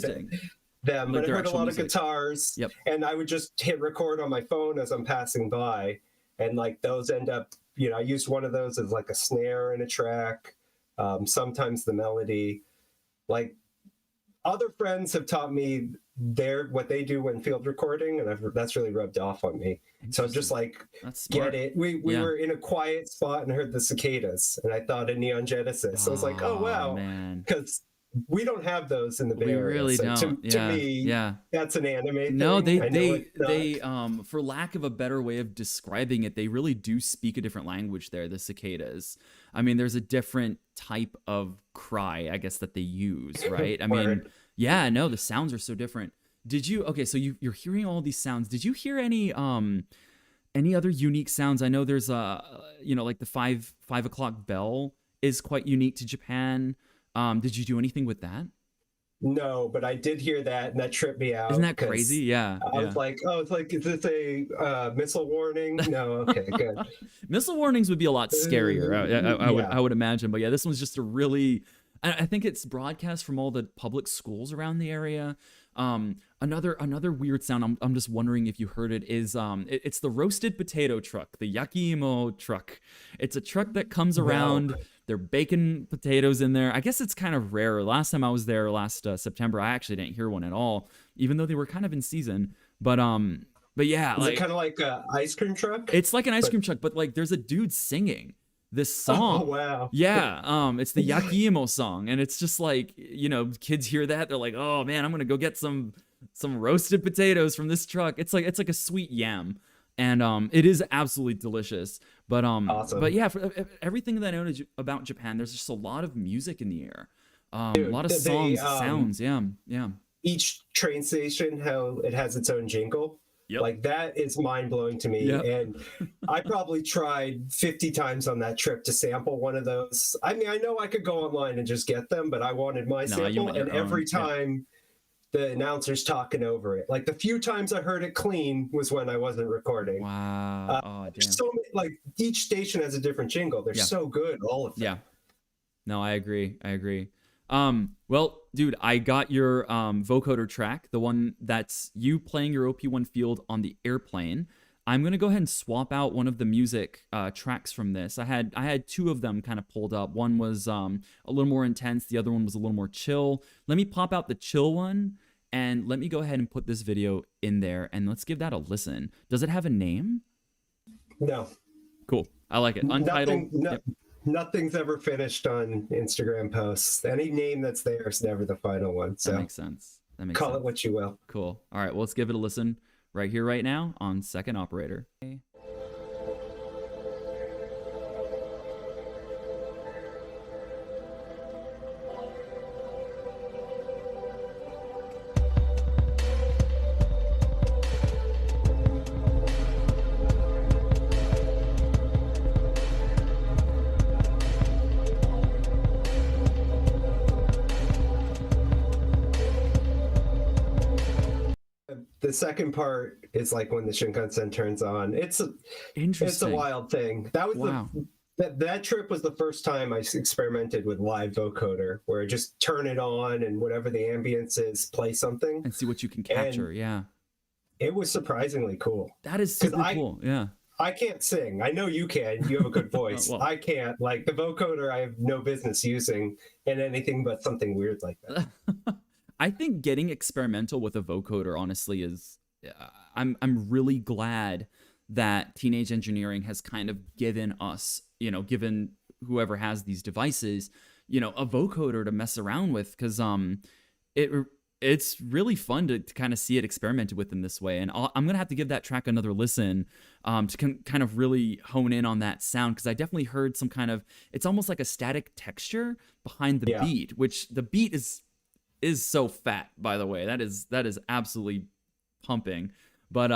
Speaker 2: them,
Speaker 1: Like
Speaker 2: but I
Speaker 1: their
Speaker 2: heard a
Speaker 1: actual
Speaker 2: lot
Speaker 1: music.
Speaker 2: of guitars,
Speaker 1: Yep.
Speaker 2: and I would just hit record on my phone as I'm passing by, and like those end up, you know, I used one of those as like a snare in a track, sometimes the melody. Like other friends have taught me what they do when field recording, and that's really rubbed off on me. So I'm just like,
Speaker 1: That's smart.
Speaker 2: get it. We were in a quiet spot and heard the cicadas, and I thought of Neon Genesis. So I was like, oh wow,
Speaker 1: man,
Speaker 2: because we don't have those in the Bay
Speaker 1: we
Speaker 2: Area.
Speaker 1: really
Speaker 2: So
Speaker 1: don't.
Speaker 2: to me, that's an anime
Speaker 1: No,
Speaker 2: thing.
Speaker 1: they for lack of a better way of describing it, they really do speak a different language there, the cicadas. I mean, there's a different type of cry, I guess, that they use, right? I mean, yeah, no, the sounds are so different. Okay, so you're hearing all these sounds. Did you hear any other unique sounds? I know there's like the 5 o'clock bell is quite unique to Japan. Did you do anything with that?
Speaker 2: No, but I did hear that, and that tripped me out.
Speaker 1: Isn't that crazy? Yeah.
Speaker 2: I was like, oh, it's like, is this a missile warning? No, okay, good.
Speaker 1: Missile warnings would be a lot scarier, I would imagine. But yeah, this one's just a really, I think it's broadcast from all the public schools around the area. Another weird sound, I'm just wondering if you heard it, is it's the roasted potato truck, the yakiimo truck. It's a truck that comes around. Wow. They're baking potatoes in there. I guess it's kind of rare. Last time I was there last September, I actually didn't hear one at all, even though they were kind of in season. But yeah,
Speaker 2: is it kind of like an ice cream truck?
Speaker 1: It's like an ice cream truck, but like there's a dude singing this song.
Speaker 2: Oh wow.
Speaker 1: Yeah, it's the yakiimo song, and it's just like, you know, kids hear that, they're like, oh man, I'm gonna go get some roasted potatoes from this truck. It's like a sweet yam, and it is absolutely delicious. But
Speaker 2: awesome.
Speaker 1: But yeah, for everything that I know about Japan, there's just a lot of music in the air, Dude, a lot of songs, sounds. Yeah.
Speaker 2: Each train station, how it has its own jingle.
Speaker 1: Yep.
Speaker 2: Like that is mind-blowing to me. Yep. And I probably tried 50 times on that trip to sample one of those. I mean, I know I could go online and just get them, but I wanted my sample, and every time the announcer's talking over it. Like the few times I heard it clean was when I wasn't recording.
Speaker 1: Wow. Oh, damn.
Speaker 2: So like each station has a different jingle. They're so good, all of them.
Speaker 1: Yeah. No, I agree. Well, dude, I got your vocoder track, the one that's you playing your OP1 field on the airplane. I'm gonna go ahead and swap out one of the music tracks from this. I had two of them kind of pulled up. One was a little more intense. The other one was a little more chill. Let me pop out the chill one, and let me go ahead and put this video in there, and let's give that a listen. Does it have a name?
Speaker 2: No.
Speaker 1: Cool. I like it. Untitled.
Speaker 2: Nothing's ever finished on Instagram posts. Any name that's there is never the final one. So
Speaker 1: that makes sense.
Speaker 2: Call it what you will.
Speaker 1: Cool. All right, well, let's give it a listen right here, right now on Second Operator.
Speaker 2: The second part is like when the Shinkansen turns on. It's a wild thing. That was that trip was the first time I experimented with live vocoder, where I just turn it on and whatever the ambience is, play something
Speaker 1: and see what you can capture. And
Speaker 2: it was surprisingly cool.
Speaker 1: That is super cool. Yeah.
Speaker 2: I can't sing. I know you can. You have a good voice. Well, I can't. Like the vocoder, I have no business using in anything but something weird like that.
Speaker 1: I think getting experimental with a vocoder, honestly, is I'm really glad that teenage engineering has kind of given us, given whoever has these devices, a vocoder to mess around with, because it's really fun to kind of see it experimented with in this way. And I'm gonna have to give that track another listen to kind of really hone in on that sound, because I definitely heard some kind of, it's almost like a static texture behind the beat, which the beat is so fat, by the way. That is absolutely pumping. But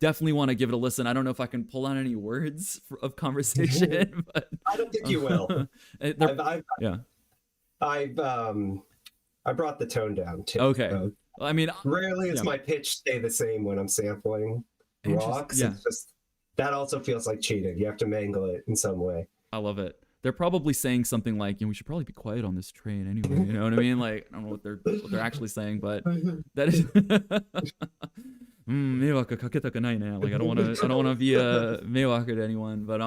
Speaker 1: definitely want to give it a listen. I don't know if I can pull out any words of conversation, but
Speaker 2: I don't think you will. I brought the tone down too.
Speaker 1: Okay. So I mean,
Speaker 2: rarely does my pitch stay the same when I'm sampling rocks. It's just, that also feels like cheating. You have to mangle it in some way.
Speaker 1: I love it. they're probably saying something like, we should probably be quiet on this train anyway. You know what I mean? Like, I don't know what they're actually saying, but that is. Like, I don't want to be a meiwaku to anyone, but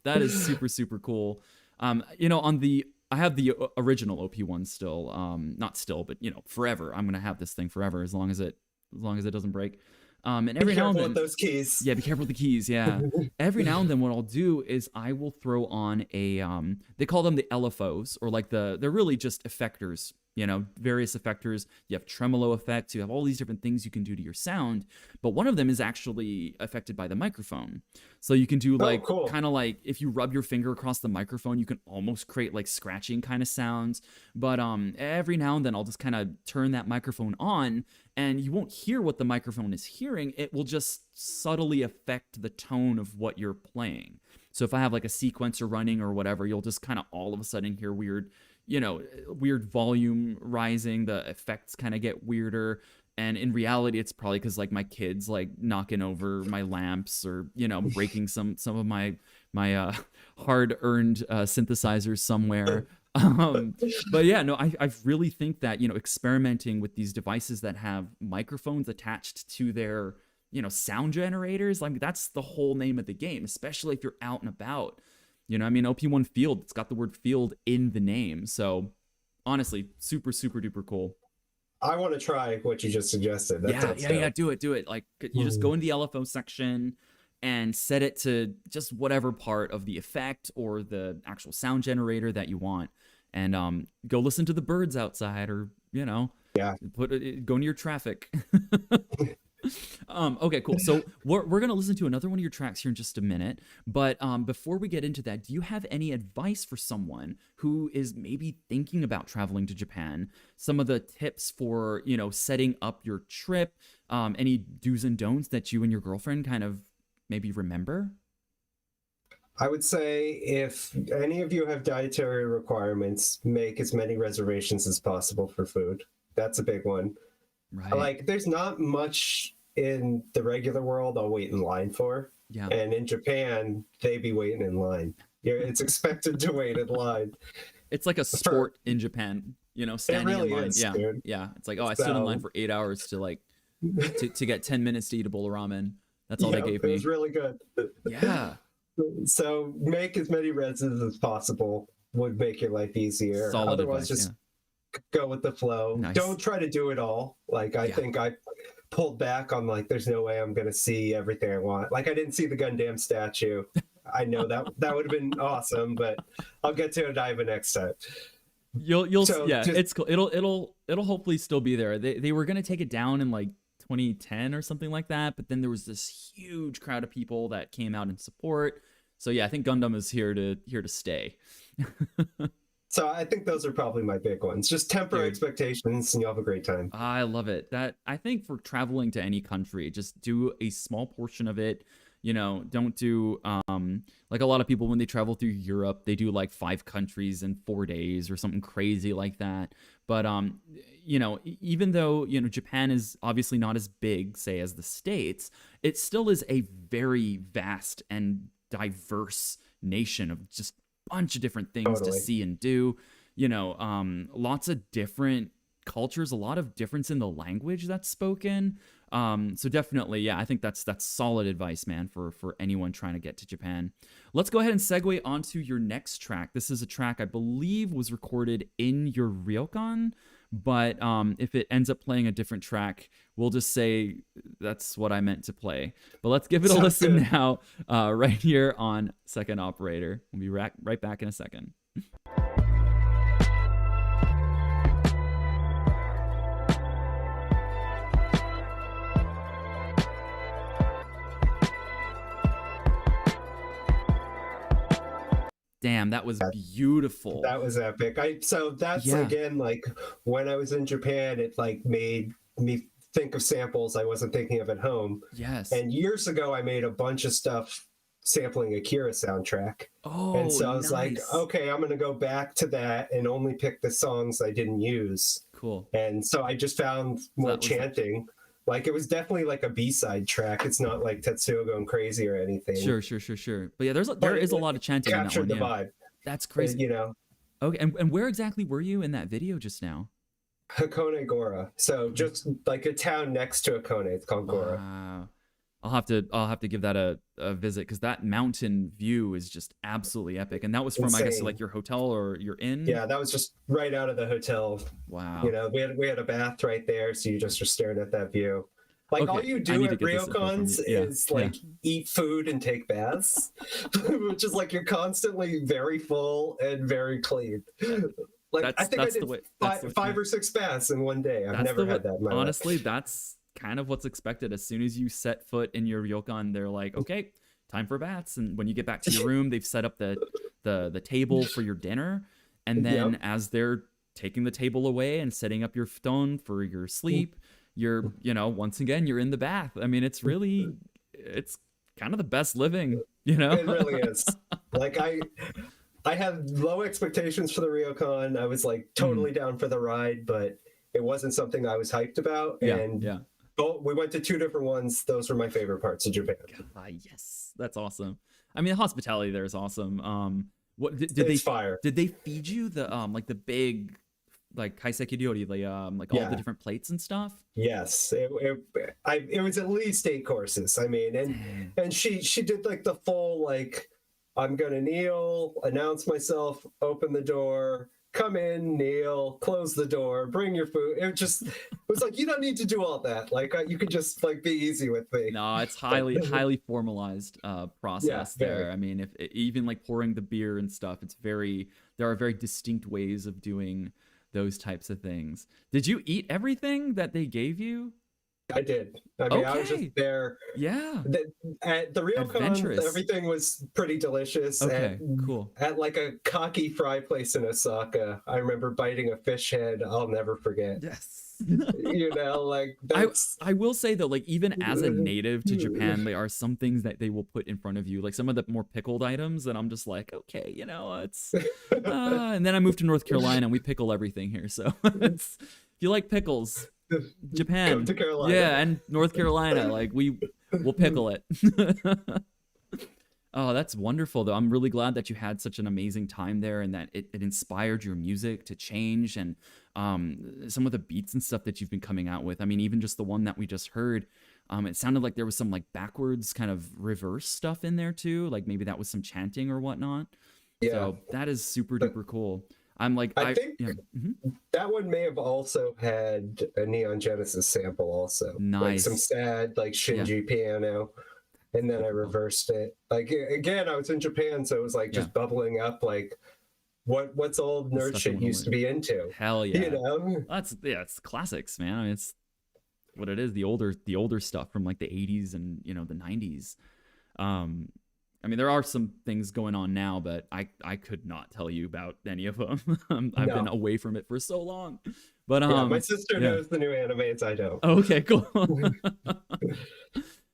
Speaker 1: that is super, super cool. I have the original OP1 still, not still, but forever. I'm gonna have this thing forever as long as it doesn't break. And every now and then,
Speaker 2: with those keys.
Speaker 1: Yeah, be careful with the keys. Yeah. Every now and then, what I'll do is I will throw on a they call them the LFOs, or like they're really just effectors. Various effectors. You have tremolo effects. You have all these different things you can do to your sound. But one of them is actually affected by the microphone. So you can do like kind of like if you rub your finger across the microphone, you can almost create like scratching kind of sounds. But every now and then I'll just kind of turn that microphone on, and you won't hear what the microphone is hearing. It will just subtly affect the tone of what you're playing. So if I have like a sequencer running or whatever, you'll just kind of all of a sudden hear weird volume rising. The effects kind of get weirder. And in reality, it's probably because like my kids like knocking over my lamps, or breaking some of my hard-earned synthesizers somewhere. But yeah, no, I really think that experimenting with these devices that have microphones attached to their sound generators, like that's the whole name of the game, especially if you're out and about. OP1 Field, it's got the word field in the name. So honestly, super, super duper cool.
Speaker 2: I want to try what you just suggested.
Speaker 1: Yeah, do it. Like you just go in the LFO section and set it to just whatever part of the effect or the actual sound generator that you want. And go listen to the birds outside, or, go near traffic. Okay, cool. So we're going to listen to another one of your tracks here in just a minute. But before we get into that, do you have any advice for someone who is maybe thinking about traveling to Japan? Some of the tips for, setting up your trip, any do's and don'ts that you and your girlfriend kind of maybe remember?
Speaker 2: I would say if any of you have dietary requirements, make as many reservations as possible for food. That's a big one.
Speaker 1: Right.
Speaker 2: Like, there's not much in the regular world I'll wait in line for.
Speaker 1: Yeah.
Speaker 2: And in Japan, they be waiting in line. It's expected to wait in line.
Speaker 1: It's like a sport in Japan, standing
Speaker 2: really
Speaker 1: in line.
Speaker 2: is,
Speaker 1: yeah.
Speaker 2: dude.
Speaker 1: Yeah. It's like, I stood in line for 8 hours to like to get 10 minutes to eat a bowl of ramen. That's all they gave me.
Speaker 2: It was really good.
Speaker 1: Yeah.
Speaker 2: So make as many reses as possible would make your life easier.
Speaker 1: Solid
Speaker 2: Otherwise,
Speaker 1: advice,
Speaker 2: just go with the flow.
Speaker 1: Nice.
Speaker 2: Don't try to do it all. Like, I think I pulled back on, like, there's no way I'm going to see everything I want. Like, I didn't see the Gundam statue. I know that would have been awesome, but I'll get to Odaiba next time.
Speaker 1: It's cool. It'll hopefully still be there. They were going to take it down in like 2010 or something like that, but then there was this huge crowd of people that came out in support. So yeah, I think Gundam is here to stay.
Speaker 2: So I think those are probably my big ones. Just temper expectations and you'll have a great time.
Speaker 1: I love it. That I think for traveling to any country, just do a small portion of it. Don't do like a lot of people when they travel through Europe, they do like 5 countries in 4 days or something crazy like that. But even though Japan is obviously not as big, say, as the States, it still is a very vast and diverse nation of just a bunch of different things to see and do. Lots of different cultures, a lot of difference in the language that's spoken. So definitely, yeah, I think that's solid advice, man, for anyone trying to get to Japan. Let's go ahead and segue onto your next track. This is a track I believe was recorded in your ryokan, but if it ends up playing a different track, we'll just say that's what I meant to play. But let's give it a listen now, right here on Second Operator. We'll be right back in a second. Damn, that was beautiful.
Speaker 2: That was epic. Again, like, when I was in Japan, it like made me think of samples I wasn't thinking of at home.
Speaker 1: Yes.
Speaker 2: And years ago, I made a bunch of stuff sampling Akira soundtrack.
Speaker 1: Oh,
Speaker 2: and so I was like, okay, I'm going to go back to that and only pick the songs I didn't use.
Speaker 1: Cool.
Speaker 2: And so I just found more chanting. Like, it was definitely like a B-side track. It's not like Tetsuo going crazy or anything.
Speaker 1: Sure. But yeah, there is a lot of chanting in that one.
Speaker 2: Captured the vibe.
Speaker 1: That's crazy.
Speaker 2: You know,
Speaker 1: Okay, and where exactly were you in that video just now?
Speaker 2: Hakone Gora. So just like a town next to Hakone, it's called Gora.
Speaker 1: Wow. I'll have to give that a visit because that mountain view is just absolutely epic. And that was from, I guess,
Speaker 2: Insane.
Speaker 1: like your hotel or your inn.
Speaker 2: Yeah, that was just right out of the hotel.
Speaker 1: Wow.
Speaker 2: You know, we had a bath right there, so you just were staring at that view. Like all
Speaker 1: Okay,
Speaker 2: you
Speaker 1: I
Speaker 2: do
Speaker 1: need to
Speaker 2: at
Speaker 1: get this info from
Speaker 2: ryokans
Speaker 1: you. Yeah,
Speaker 2: is
Speaker 1: yeah.
Speaker 2: like eat food and take baths, which is like you're constantly very full and very clean. Like I think I
Speaker 1: That's the
Speaker 2: did
Speaker 1: way.
Speaker 2: five or six baths in one day. I've never had that in my life.
Speaker 1: Honestly, that's kind of what's expected. As soon as you set foot in your ryokan, they're like, okay, time for baths. And when you get back to your room, they've set up the table for your dinner. And then
Speaker 2: Yep.
Speaker 1: as they're taking the table away and setting up your futon for your sleep, you're, once again, you're in the bath. I mean, it's kind of the best living,
Speaker 2: It really is. Like I had low expectations for the ryokan. I was like totally down for the ride, but it wasn't something I was hyped about.
Speaker 1: Yeah,
Speaker 2: And
Speaker 1: yeah.
Speaker 2: we went to two different ones. Those were my favorite parts of Japan.
Speaker 1: Yes, that's awesome. I mean, the hospitality there is awesome. What did
Speaker 2: It's
Speaker 1: they
Speaker 2: fire.
Speaker 1: did they feed you the like the big like kaiseki ryori, like all
Speaker 2: Yeah.
Speaker 1: the different plates and stuff?
Speaker 2: Yes, it was at least 8 courses. I mean, and she did like the full like I'm gonna kneel, announce myself, open the door, come in, kneel, close the door, bring your food. It was like you don't need to do all that. Like you could just like be easy with me.
Speaker 1: No, it's highly formalized process
Speaker 2: Yeah,
Speaker 1: there.
Speaker 2: very.
Speaker 1: I mean, if even like pouring the beer and stuff, there are very distinct ways of doing those types of things. Did you eat everything that they gave you?
Speaker 2: I did. I mean, I was
Speaker 1: Okay.
Speaker 2: just there.
Speaker 1: Yeah.
Speaker 2: At the ryokan,
Speaker 1: Adventurous.
Speaker 2: everything was pretty delicious.
Speaker 1: Okay, cool.
Speaker 2: At like a cocky fry place in Osaka, I remember biting a fish head. I'll never forget.
Speaker 1: Yes.
Speaker 2: You know, like that's
Speaker 1: I will say though, like even as a native to Japan, there are some things that they will put in front of you, like some of the more pickled items that I'm just like, okay, it's. And then I moved to North Carolina and we pickle everything here, so if you like pickles, Japan,
Speaker 2: Come to Carolina.
Speaker 1: yeah, and North Carolina, like we'll pickle it. Oh, that's wonderful, though. I'm really glad that you had such an amazing time there and that it inspired your music to change and some of the beats and stuff that you've been coming out with. I mean, even just the one that we just heard, it sounded like there was some like backwards kind of reverse stuff in there too. Like maybe that was some chanting or whatnot.
Speaker 2: Yeah.
Speaker 1: So that is super duper cool. I'm like,
Speaker 2: I think
Speaker 1: yeah.
Speaker 2: that one may have also had a Neon Genesis sample also. Like
Speaker 1: Nice.
Speaker 2: some sad like Shinji piano. And then I reversed it. Like again, I was in Japan, so it was like just bubbling up like what's old nerd
Speaker 1: Stuff I
Speaker 2: shit
Speaker 1: wanna
Speaker 2: used to
Speaker 1: learn.
Speaker 2: be into.
Speaker 1: Hell yeah.
Speaker 2: You know?
Speaker 1: It's classics, man. I mean, it's what it is, the older stuff from like the 80s and the 90s. I mean, there are some things going on now, but I could not tell you about any of them. I've been away from it for so long. But
Speaker 2: Yeah, my sister knows the new animes, I don't.
Speaker 1: Okay, cool.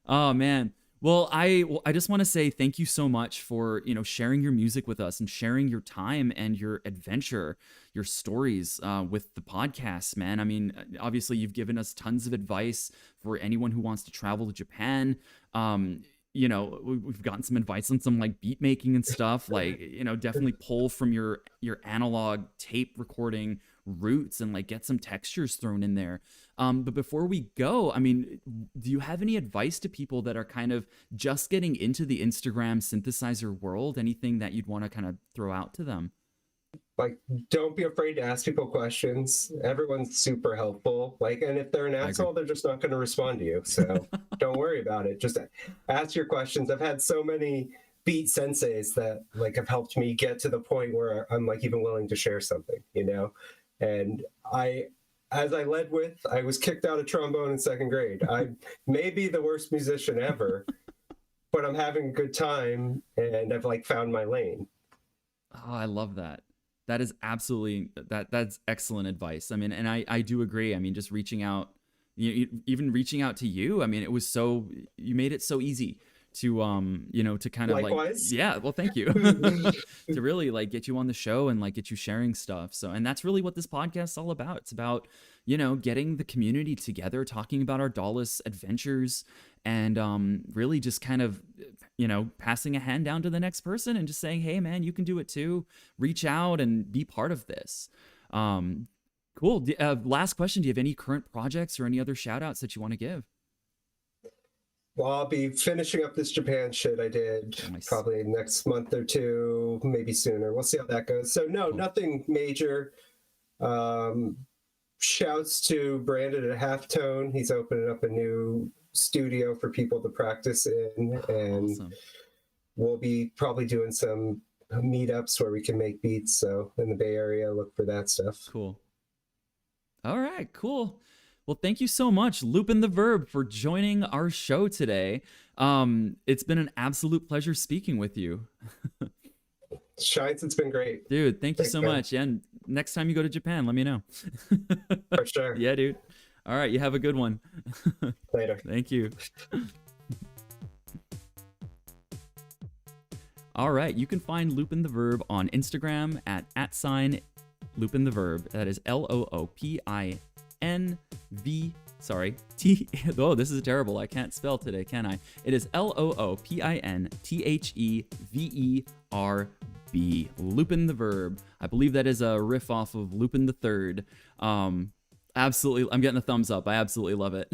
Speaker 1: Oh man. Well, I just want to say thank you so much for, sharing your music with us and sharing your time and your adventure, your stories with the podcast, man. I mean, obviously you've given us tons of advice for anyone who wants to travel to Japan. We've gotten some advice on some like beat making and stuff, like, definitely pull from your analog tape recording roots and like get some textures thrown in there. But before we go, I mean, do you have any advice to people that are kind of just getting into the Instagram synthesizer world? Anything that you'd want to kind of throw out to them?
Speaker 2: Like, don't be afraid to ask people questions. Everyone's super helpful. Like, and if they're an asshole, they're just not going to respond to you. So don't worry about it. Just ask your questions. I've had so many beat senseis that like have helped me get to the point where I'm like even willing to share something, And as I led with, I was kicked out of trombone in 2nd grade. I may be the worst musician ever, but I'm having a good time and I've like found my lane.
Speaker 1: Oh, I love that. That is absolutely that's excellent advice. I mean, and I do agree. I mean, just reaching out, even reaching out to you. I mean, you made it so easy to kind of
Speaker 2: Likewise.
Speaker 1: like, yeah, well, thank you. To really like get you on the show and like get you sharing stuff. So, and that's really what this podcast is all about. It's about, getting the community together, talking about our DAWless adventures, and really just kind of, passing a hand down to the next person and just saying, hey, man, you can do it too. Reach out and be part of this. Cool. Last question. Do you have any current projects or any other shout outs that you want to give?
Speaker 2: Well, I'll be finishing up this Japan shit I did probably next month or two, maybe sooner. We'll see how that goes. So no, nothing major. Shouts to Brandon at Halftone. He's opening up a new studio for people to practice in, and we'll be probably doing some meetups where we can make beats. So in the Bay Area, look for that stuff.
Speaker 1: Cool. All right, cool. Well, thank you so much, Loopintheverb, for joining our show today. It's been an absolute pleasure speaking with you.
Speaker 2: Shines, it's been great.
Speaker 1: Dude, thank you so much. And next time you go to Japan, let me know.
Speaker 2: For sure.
Speaker 1: Yeah, dude. All right, you have a good one.
Speaker 2: Later.
Speaker 1: Thank you. All right, you can find Loopintheverb on Instagram at @Loopintheverb. That is LOOPINV. Sorry. Oh, this is terrible. I can't spell today, can I? It is LOOPINTHEVERB. Loopintheverb. I believe that is a riff off of Lupin the Third. Absolutely. I'm getting a thumbs up. I absolutely love it.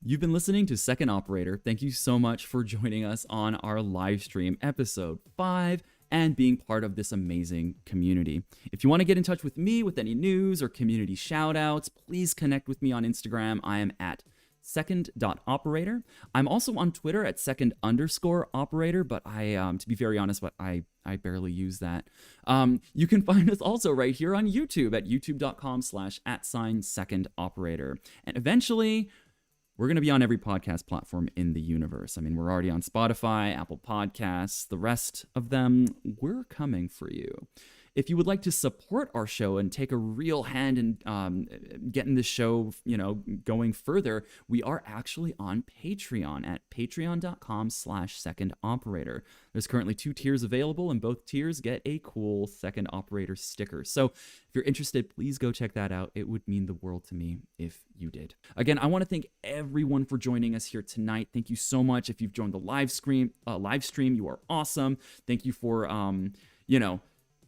Speaker 1: You've been listening to Second Operator. Thank you so much for joining us on our live stream, episode 5, and being part of this amazing community. If you want to get in touch with me with any news or community shout-outs, please connect with me on Instagram. I am at second.operator. I'm also on Twitter at second_operator, but to be very honest, I barely use that. You can find us also right here on YouTube at youtube.com/@secondoperator. And eventually, we're going to be on every podcast platform in the universe. I mean, we're already on Spotify, Apple Podcasts, the rest of them. We're coming for you. If you would like to support our show and take a real hand in getting this show, going further, we are actually on Patreon at patreon.com/secondoperator. There's currently 2 tiers available, and both tiers get a cool Second Operator sticker. So if you're interested, please go check that out. It would mean the world to me if you did. Again, I want to thank everyone for joining us here tonight. Thank you so much. If you've joined the live stream, you are awesome. Thank you for,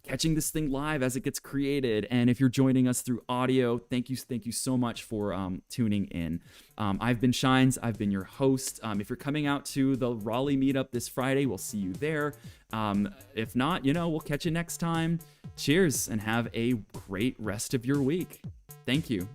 Speaker 1: catching this thing live as it gets created. And if you're joining us through audio, thank you so much for tuning in. I've been Shines. I've been your host. If you're coming out to the Raleigh meetup this Friday, we'll see you there. If not, we'll catch you next time. Cheers and have a great rest of your week. Thank you.